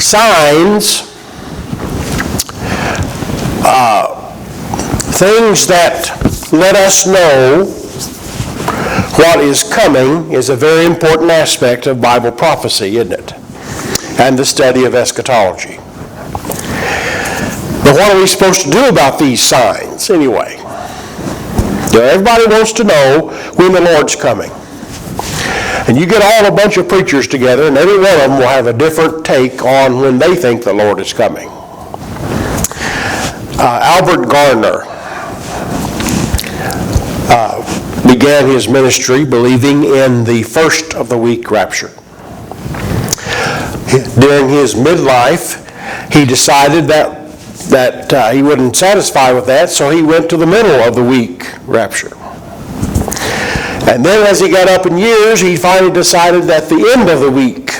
Signs, things that let us know what is coming, is a very important aspect of Bible prophecy, isn't it? And the study of eschatology. But what are we supposed to do about these signs anyway? Everybody wants to know when the Lord's coming. And you get all a bunch of preachers together, and every one of them will have a different take on when they think the Lord is coming. Albert Garner began his ministry believing in the first of the week rapture. During his midlife, he decided that he wasn't satisfied with that, so he went to the middle of the week rapture. And then as he got up in years, he finally decided that the end of the week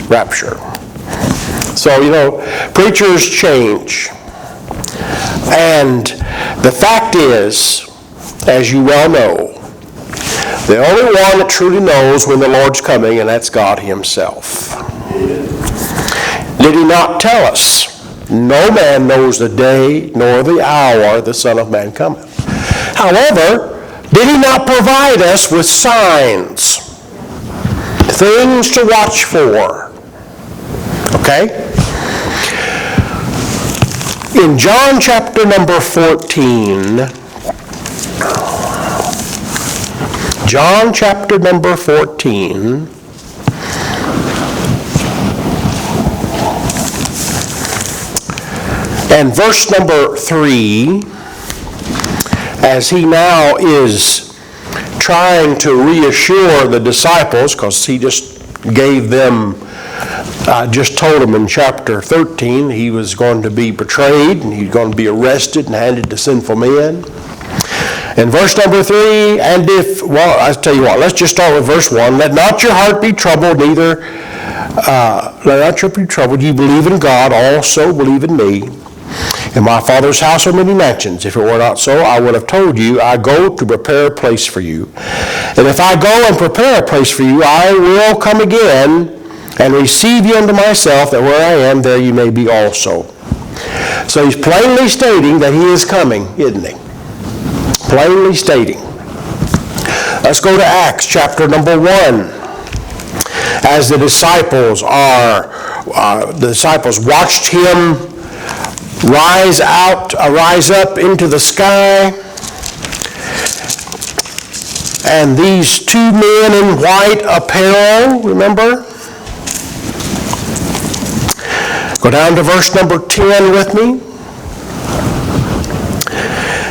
rapture. So, preachers change. And the fact is, as you well know, the only one that truly knows when the Lord's coming, and that's God himself. Did he not tell us? No man knows the day nor the hour the Son of Man cometh. However, did he not provide us with signs? Things to watch for. Okay? In John chapter number 14, John chapter number 14, and verse number 3, as he now is trying to reassure the disciples, because he just gave them, just told them in chapter 13 he was going to be betrayed and he's going to be arrested and handed to sinful men. In verse number 3, I'll tell you what, let's just start with verse 1. Let not your heart be troubled, let not your heart be troubled. You believe in God, also believe in me. In my Father's house are many mansions. If it were not so, I would have told you, I go to prepare a place for you. And if I go and prepare a place for you, I will come again and receive you unto myself, that where I am, there you may be also. So he's plainly stating that he is coming, isn't he? Plainly stating. Let's go to Acts chapter number 1. As the disciples watched him rise up into the sky, and these two men in white apparel, remember? Go down to verse number 10 with me.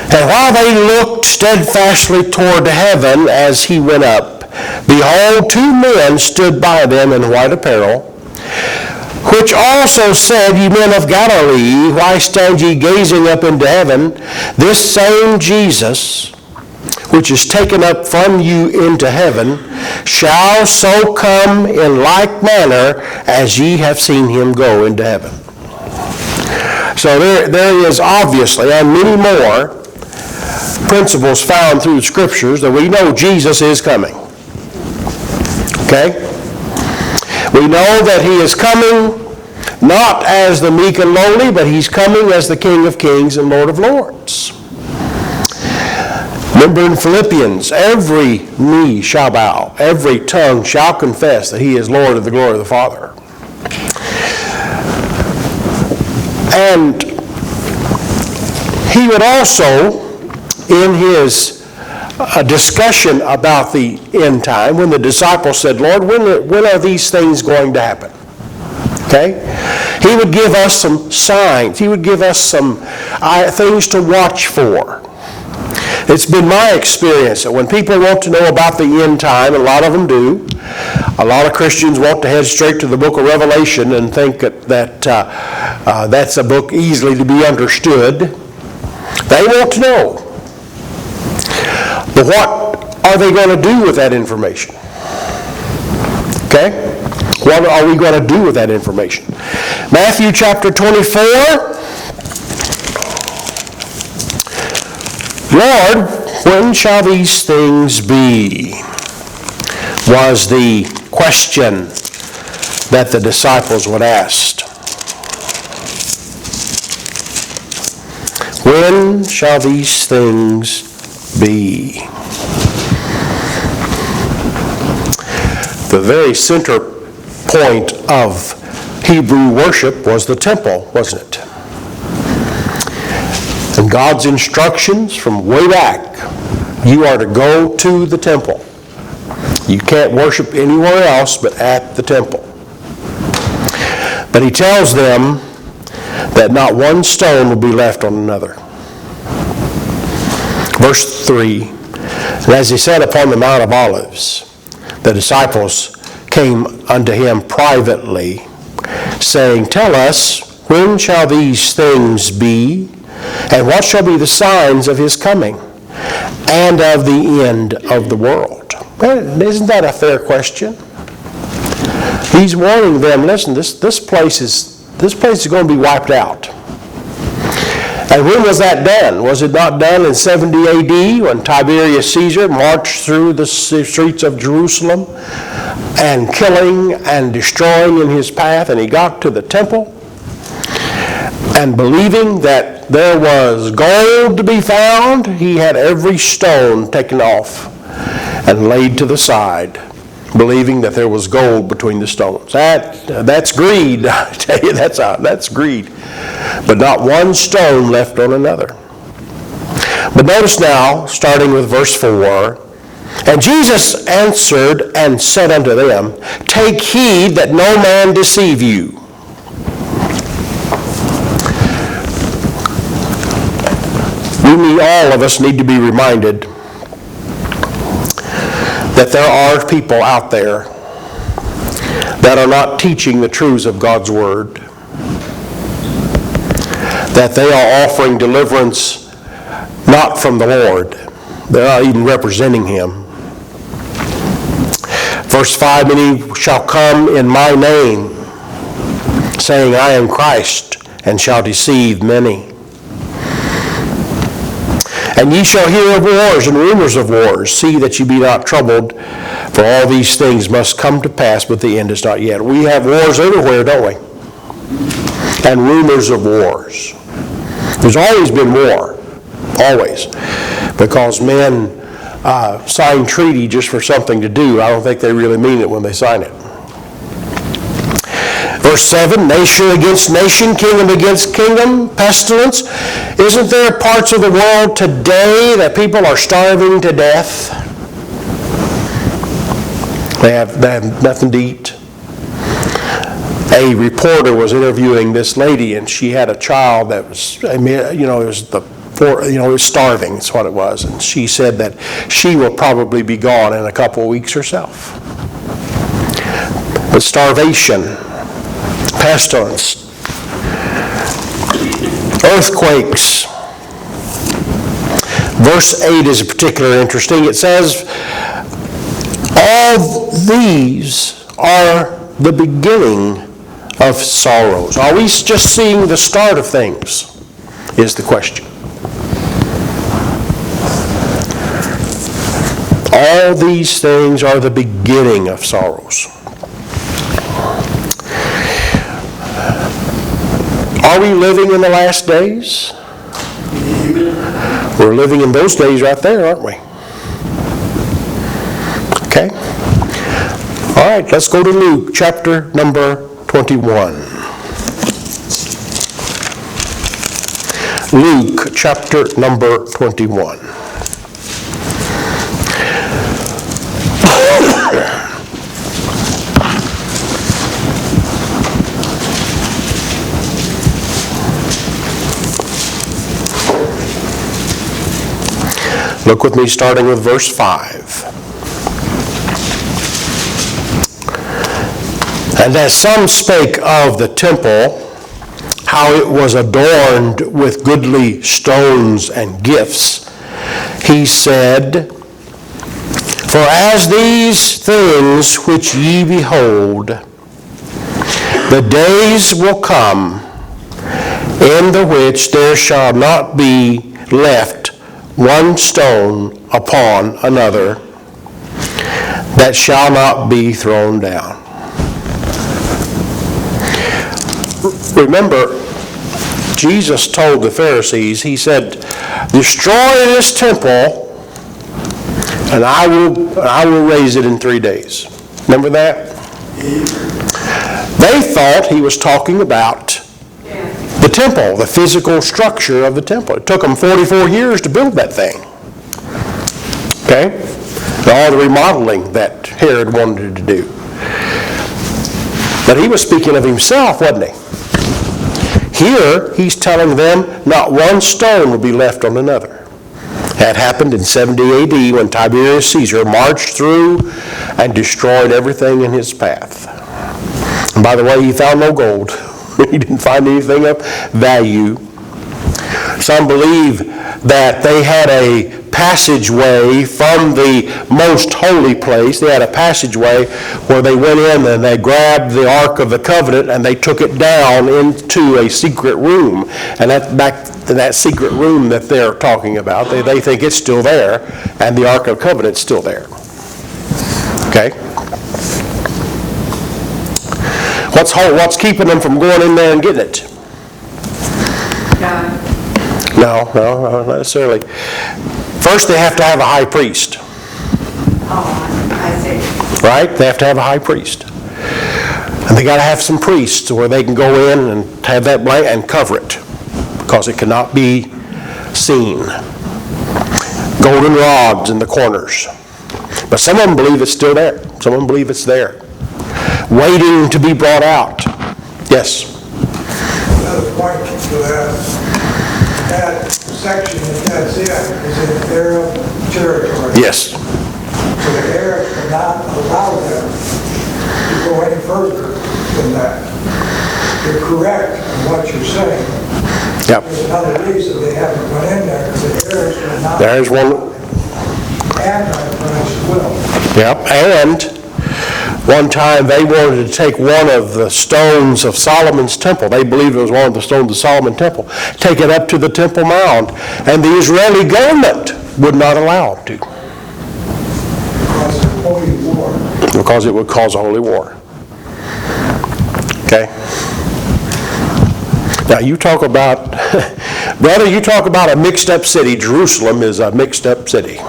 And while they looked steadfastly toward heaven as he went up, behold, two men stood by them in white apparel, which also said, Ye men of Galilee, why stand ye gazing up into heaven? This same Jesus, which is taken up from you into heaven, shall so come in like manner as ye have seen him go into heaven. So there is obviously, and many more, principles found through the Scriptures that we know Jesus is coming. Okay? We know that he is coming not as the meek and lowly, but he's coming as the King of Kings and Lord of Lords. Remember in Philippians, every knee shall bow, every tongue shall confess that he is Lord of the glory of the Father. And he would also, in his discussion about the end time, when the disciples said, Lord, when are these things going to happen? Okay? He would give us some signs. He would give us some things to watch for. It's been my experience that when people want to know about the end time, and a lot of them do, a lot of Christians want to head straight to the book of Revelation and think that that's a book easily to be understood. They want to know. But what are they going to do with that information? Okay? What are we going to do with that information? Matthew chapter 24. Lord, when shall these things be? Was the question that the disciples would ask. When shall these things be? The very center point of Hebrew worship was the temple, wasn't it? And God's instructions from way back, you are to go to the temple. You can't worship anywhere else but at the temple. But he tells them that not one stone will be left on another. Verse 3, and as he sat upon the Mount of Olives, the disciples came unto him privately, saying, Tell us, when shall these things be? And what shall be the signs of his coming, and of the end of the world? Well, isn't that a fair question? He's warning them, listen, this place is going to be wiped out. And when was that done? Was it not done in 70 A.D. when Tiberius Caesar marched through the streets of Jerusalem and killing and destroying in his path, and he got to the temple and believing that there was gold to be found, he had every stone taken off and laid to the side, believing that there was gold between the stones. That's greed. I tell you, that's greed. But not one stone left on another. But notice now, starting with verse 4, And Jesus answered and said unto them, Take heed that no man deceive you. All of us need to be reminded that there are people out there that are not teaching the truths of God's Word, that they are offering deliverance not from the Lord. They're not even representing Him. Verse 5, And he shall come in my name, saying, I am Christ, and shall deceive many. And ye shall hear of wars and rumors of wars. See that ye be not troubled, for all these things must come to pass, but the end is not yet. We have wars everywhere, don't we? And rumors of wars. There's always been war. Always. Because men sign treaty just for something to do. I don't think they really mean it when they sign it. Verse 7, Nation against nation, kingdom against kingdom, pestilence. Isn't there parts of the world today that people are starving to death? They have nothing to eat. A reporter was interviewing this lady, and she had a child that was, it was starving, that's what it was. And she said that she will probably be gone in a couple of weeks herself. But starvation, pestilence, earthquakes. Verse 8 is particularly interesting. It says, all these are the beginning of sorrows. Are we just seeing the start of things, is the question. All these things are the beginning of sorrows. Are we living in the last days? We're living in those days right there, aren't we? Okay. All right, let's go to Luke chapter number 21. Luke chapter number 21. Look with me starting with verse 5. And as some spake of the temple, how it was adorned with goodly stones and gifts, he said, For as these things which ye behold, the days will come, in the which there shall not be left one stone upon another that shall not be thrown down. Remember, Jesus told the Pharisees, he said, destroy this temple and I will raise it in 3 days. Remember that? They thought he was talking about the temple, the physical structure of the temple. It took them 44 years to build that thing. Okay? All the remodeling that Herod wanted to do. But he was speaking of himself, wasn't he? Here, he's telling them not one stone will be left on another. That happened in 70 AD when Tiberius Caesar marched through and destroyed everything in his path. And by the way, he found no gold. He didn't find anything of value. Some believe that they had a passageway from the most holy place. They had a passageway where they went in and they grabbed the Ark of the Covenant and they took it down into a secret room. And back in that secret room that they're talking about, they think it's still there, and the Ark of the Covenant's still there. Okay? What's keeping them from going in there and getting it? No, not necessarily. First, they have to have a high priest. Oh, I see. Right? They have to have a high priest. And they got to have some priests where they can go in and have that blanket and cover it, because it cannot be seen. Golden rods in the corners. But some of them believe it's still there. Some of them believe it's there, waiting to be brought out. Yes? Another point to that section that's in is in Arab territory. Yes. So the Arabs will not allow them to go any further than that. You're correct in what you're saying. Yep. There's another reason they haven't gone in there, because the Arabs will not. There's one. Antichrist will. Yep. And one time they wanted to take one of the stones of Solomon's temple. They believed it was one of the stones of Solomon's temple. Take it up to the Temple Mount. And the Israeli government would not allow them to. Because of holy war. Because it would cause a holy war. Okay? Now you talk about, brother, you talk about a mixed up city. Jerusalem is a mixed up city.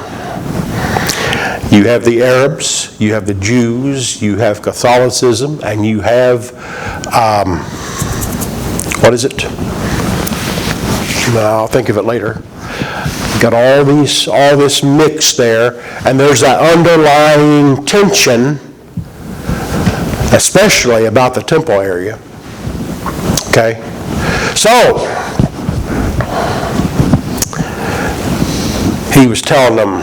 You have the Arabs, you have the Jews, you have Catholicism, and you have, what is it? I'll think of it later. You've got all this mix there, and there's that underlying tension, especially about the temple area. Okay? So, he was telling them,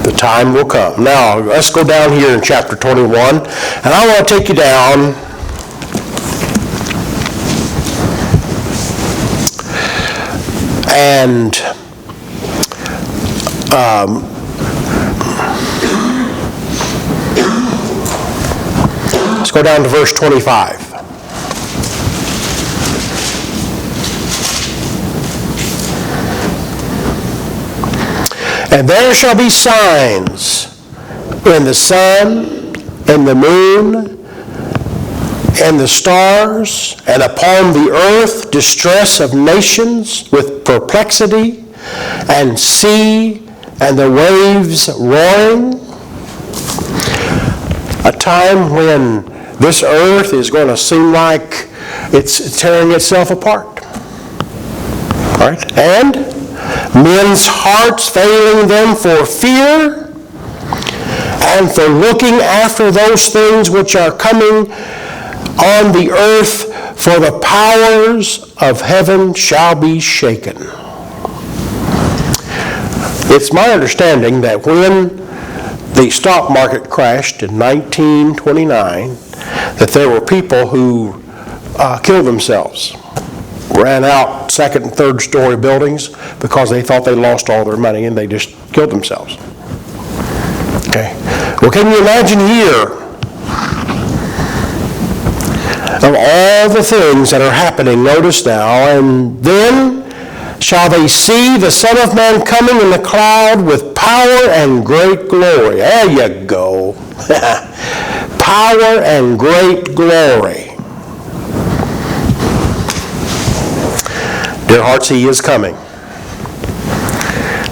the time will come. Now, let's go down here in chapter 21, and I want to take you down and let's go down to verse 25. And there shall be signs in the sun, in the moon, and the stars, and upon the earth distress of nations with perplexity, and sea and the waves roaring. A time when this earth is going to seem like it's tearing itself apart. All right? And men's hearts failing them for fear and for looking after those things which are coming on the earth, for the powers of heaven shall be shaken. It's my understanding that when the stock market crashed in 1929, that there were people who killed themselves, ran out second and third story buildings because they thought they lost all their money and they just killed themselves. Okay. Well, can you imagine here, of all the things that are happening, notice now, and then shall they see the Son of Man coming in the cloud with power and great glory. There you go. Power and great glory. Dear hearts, He is coming.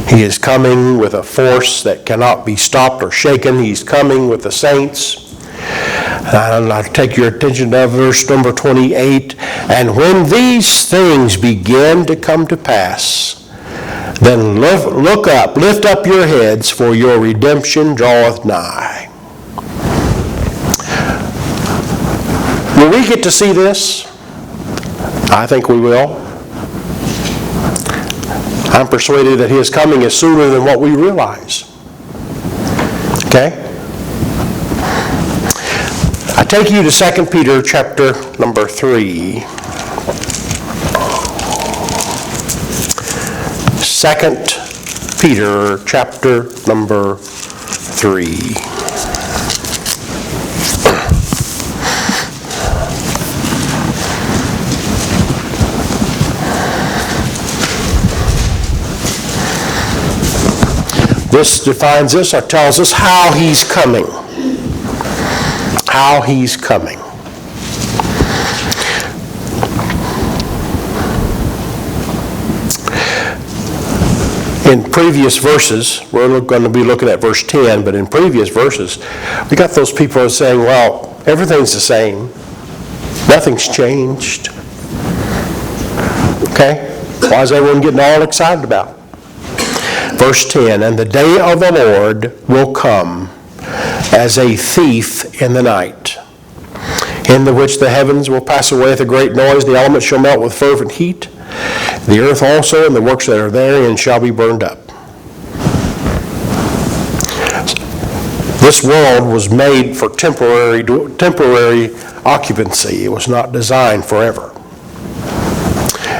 He is coming with a force that cannot be stopped or shaken. He's coming with the saints. And I'll take your attention to verse number 28. And when these things begin to come to pass, then look up, lift up your heads, for your redemption draweth nigh. Will we get to see this? I think we will. I'm persuaded that His coming is sooner than what we realize. Okay? I take you to 2 Peter chapter number 3. 2 Peter chapter number 3. This defines us or tells us how He's coming. How He's coming. In previous verses, we're going to be looking at verse 10, but in previous verses, we got those people who are saying, well, everything's the same. Nothing's changed. Okay? Why is everyone getting all excited about it? Verse 10, and the day of the Lord will come as a thief in the night, in the which the heavens will pass away with a great noise, the elements shall melt with fervent heat, the earth also and the works that are therein shall be burned up. This world was made for temporary occupancy. It was not designed forever.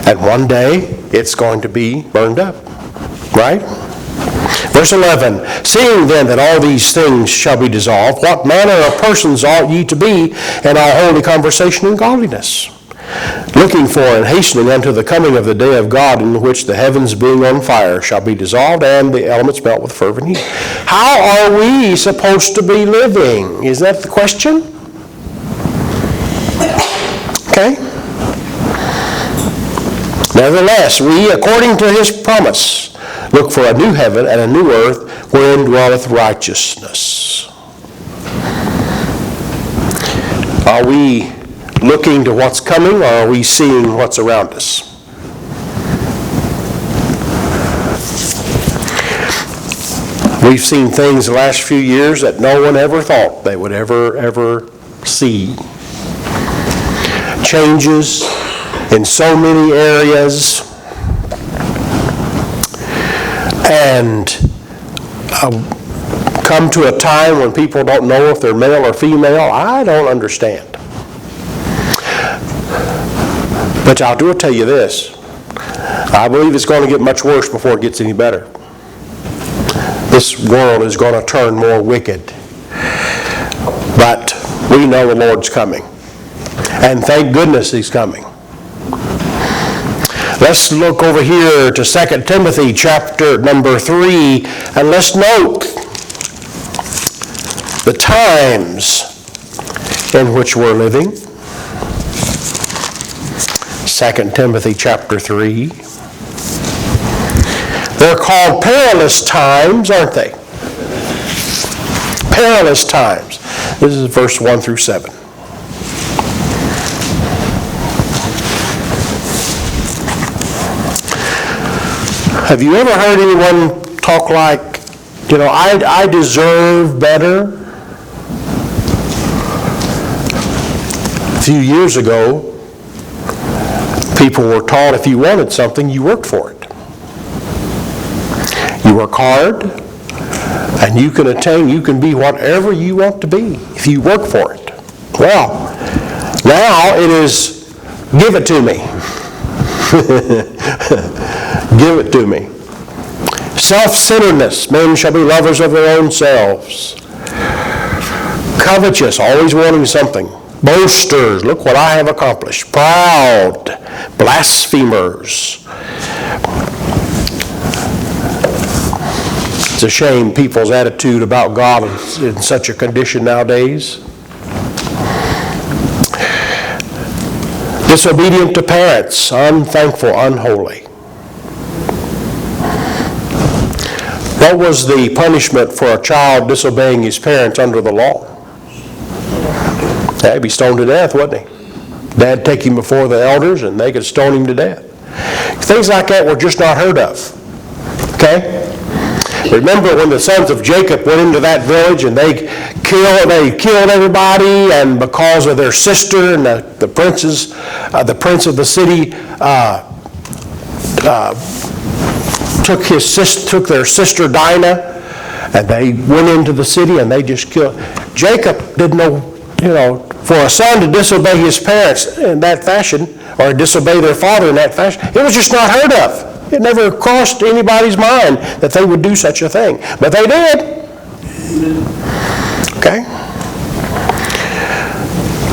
And one day, it's going to be burned up. Right? Verse 11, seeing then that all these things shall be dissolved, what manner of persons ought ye to be in all holy conversation and godliness? Looking for and hastening unto the coming of the day of God, in which the heavens being on fire shall be dissolved, and the elements melt with fervent heat. How are we supposed to be living? Is that the question? Okay. Nevertheless, we, according to His promise, look for a new heaven and a new earth wherein dwelleth righteousness. Are we looking to what's coming, or are we seeing what's around us? We've seen things the last few years that no one ever thought they would ever see. Changes in so many areas. And come to a time when people don't know if they're male or female. I don't understand. But I will tell you this. I believe it's going to get much worse before it gets any better. This world is going to turn more wicked. But we know the Lord's coming. And thank goodness He's coming. Let's look over here to 2 Timothy chapter number 3, and let's note the times in which we're living. 2 Timothy chapter 3. They're called perilous times, aren't they? Perilous times. This is verse 1 through 7. Have you ever heard anyone talk like, I deserve better? A few years ago, people were taught if you wanted something, you worked for it. You work hard, and you can attain, you can be whatever you want to be if you work for it. Well, now it is, give it to me. Give it to me. Self-centeredness. Men shall be lovers of their own selves. Covetous, always wanting something. Boasters, look what I have accomplished. Proud. Blasphemers. It's a shame people's attitude about God is in such a condition nowadays. Disobedient to parents, unthankful, unholy. What was the punishment for a child disobeying his parents under the law? He'd be stoned to death, wouldn't he? Dad take him before the elders and they could stone him to death. Things like that were just not heard of. Okay? Remember when the sons of Jacob went into that village and they killed everybody, and because of their sister and the prince of the city took their sister Dinah, and they went into the city and they just killed. Jacob didn't know, for a son to disobey his parents in that fashion, or disobey their father in that fashion, it was just not heard of. It never crossed anybody's mind that they would do such a thing. But they did. Okay?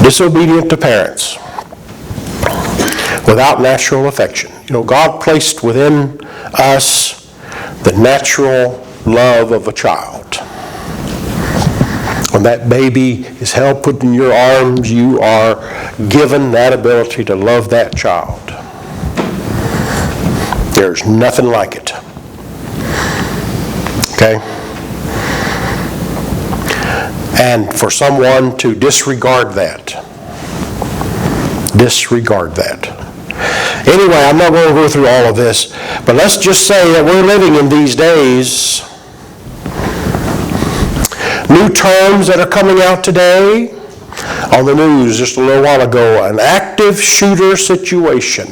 Disobedient to parents. Without natural affection. God placed within us the natural love of a child. When that baby is held, put in your arms, you are given that ability to love that child. There's nothing like it. Okay? And for someone to disregard that. Anyway, I'm not going to go through all of this, but let's just say that we're living in these days. New terms that are coming out today on the news just a little while ago, an active shooter situation.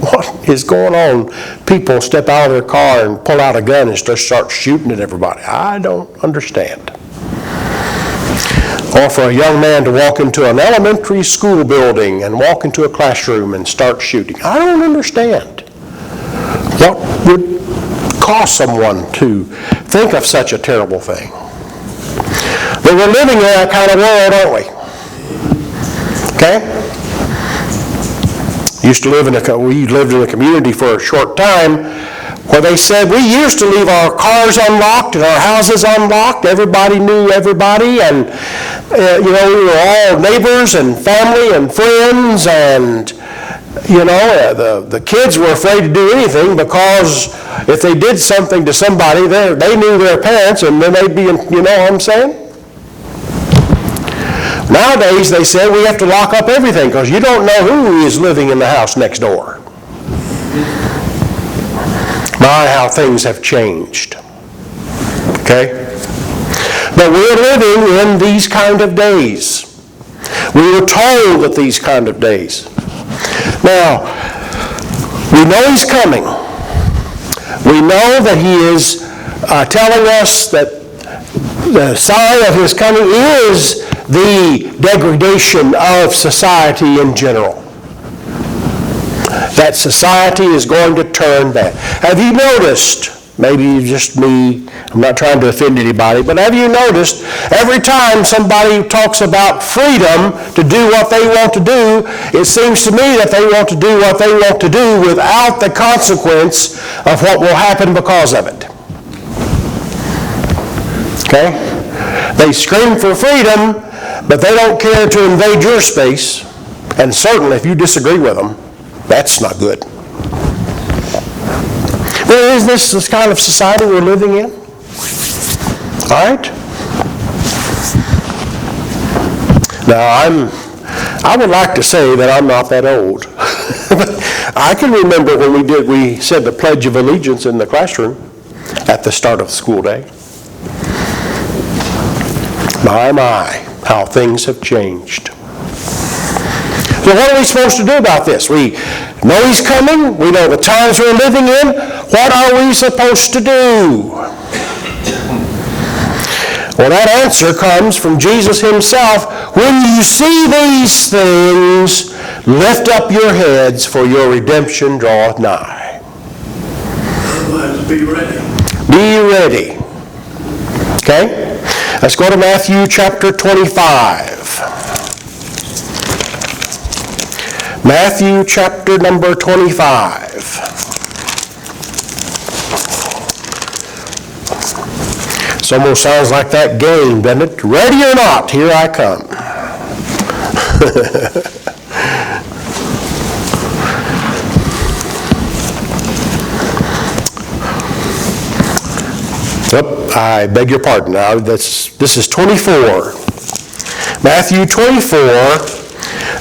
What is going on? People step out of their car and pull out a gun and start shooting at everybody. I don't understand. Or for a young man to walk into an elementary school building and walk into a classroom and start shooting. I don't understand. What would cause someone to think of such a terrible thing? But we're living in that kind of world, aren't we? Okay? We lived in a community for a short time where they said we used to leave our cars unlocked and our houses unlocked. Everybody knew everybody, and we were all neighbors and family and friends, and the kids were afraid to do anything because if they did something to somebody, they knew their parents, and then they'd be, what I'm saying? Nowadays, they say we have to lock up everything because you don't know who is living in the house next door. My, how things have changed. Okay? But we're living in these kind of days. We were told that these kind of days. Now, we know he's coming. We know that he is telling us that the sign of his coming is the degradation of society in general. That society is going to turn bad. Have you noticed, maybe just me, I'm not trying to offend anybody, but have you noticed every time somebody talks about freedom to do what they want to do, it seems to me that they want to do what they want to do without the consequence of what will happen because of it. Okay? They scream for freedom, but they don't care to invade your space, and certainly if you disagree with them, that's not good. Well, is this kind of society we're living in? All right? Now, I would like to say that I'm not that old. I can remember when we said the Pledge of Allegiance in the classroom at the start of the school day. My, how things have changed. So what are we supposed to do about this? We know he's coming. We know the times we're living in. What are we supposed to do? Well, that answer comes from Jesus himself. When you see these things, lift up your heads, for your redemption draweth nigh. Otherwise, be ready. Be ready. Okay? Let's go to Matthew chapter 25. Matthew chapter number 25. It almost sounds like that game, doesn't it? Ready or not, here I come. I beg your pardon. Now, this is 24. Matthew 24,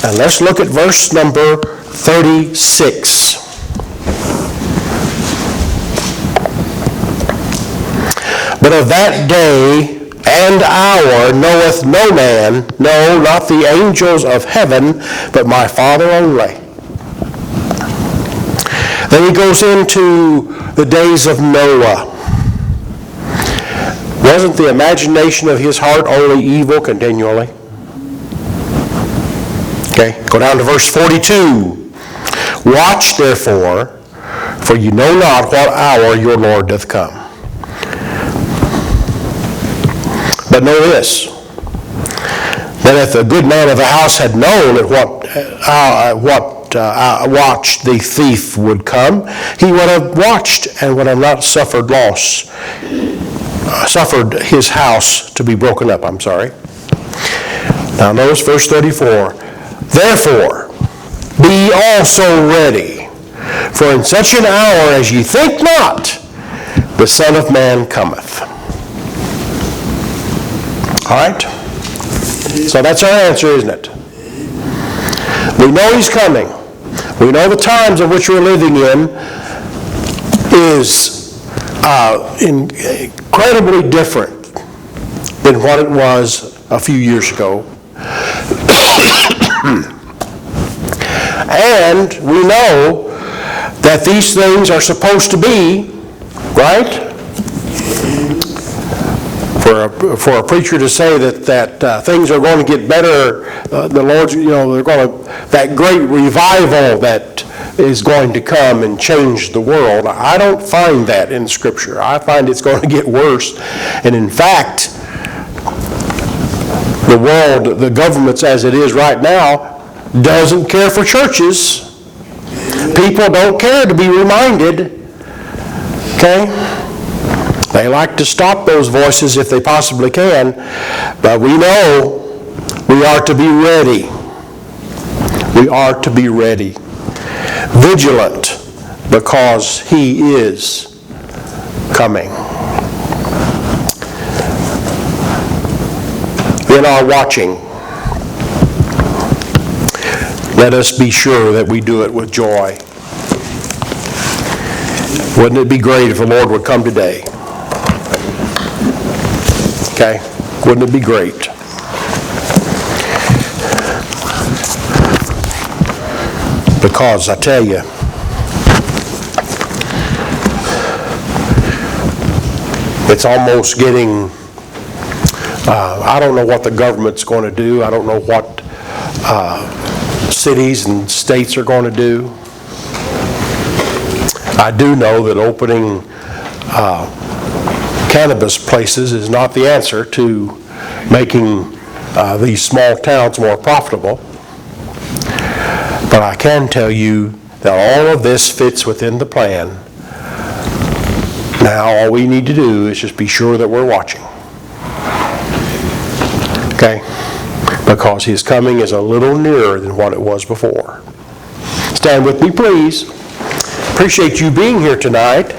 and let's look at verse number 36. But of that day and hour knoweth no man, no, not the angels of heaven, but my Father only. Then he goes into the days of Noah. Wasn't the imagination of his heart only evil continually? Okay, go down to verse 42. Watch therefore, for you know not what hour your Lord doth come. But know this, that if the good man of the house had known at what watch the thief would come, he would have watched and would have not suffered his house to be broken up. Now notice verse 34. Therefore, be also ready, for in such an hour as ye think not, the Son of Man cometh. All right? So that's our answer, isn't it? We know he's coming. We know the times in which we're living in is incredibly different than what it was a few years ago. And we know that these things are supposed to be, right? For a preacher to say that things are going to get better, the Lord's, they're going to, that great revival that is going to come and change the world, I don't find that in Scripture. I find it's going to get worse. And in fact, the world, the governments as it is right now, doesn't care for churches. People don't care to be reminded. Okay? They like to stop those voices if they possibly can, but we know we are to be ready. We are to be ready. Vigilant, because he is coming. In our watching, let us be sure that we do it with joy. Wouldn't it be great if the Lord would come today? Okay? Wouldn't it be great? Because I tell you, it's almost getting, I don't know what the government's going to do. I don't know what cities and states are going to do. I do know that opening cannabis places is not the answer to making these small towns more profitable. But I can tell you that all of this fits within the plan. Now all we need to do is just be sure that we're watching. Okay? Because his coming is a little nearer than what it was before. Stand with me, please. Appreciate you being here tonight.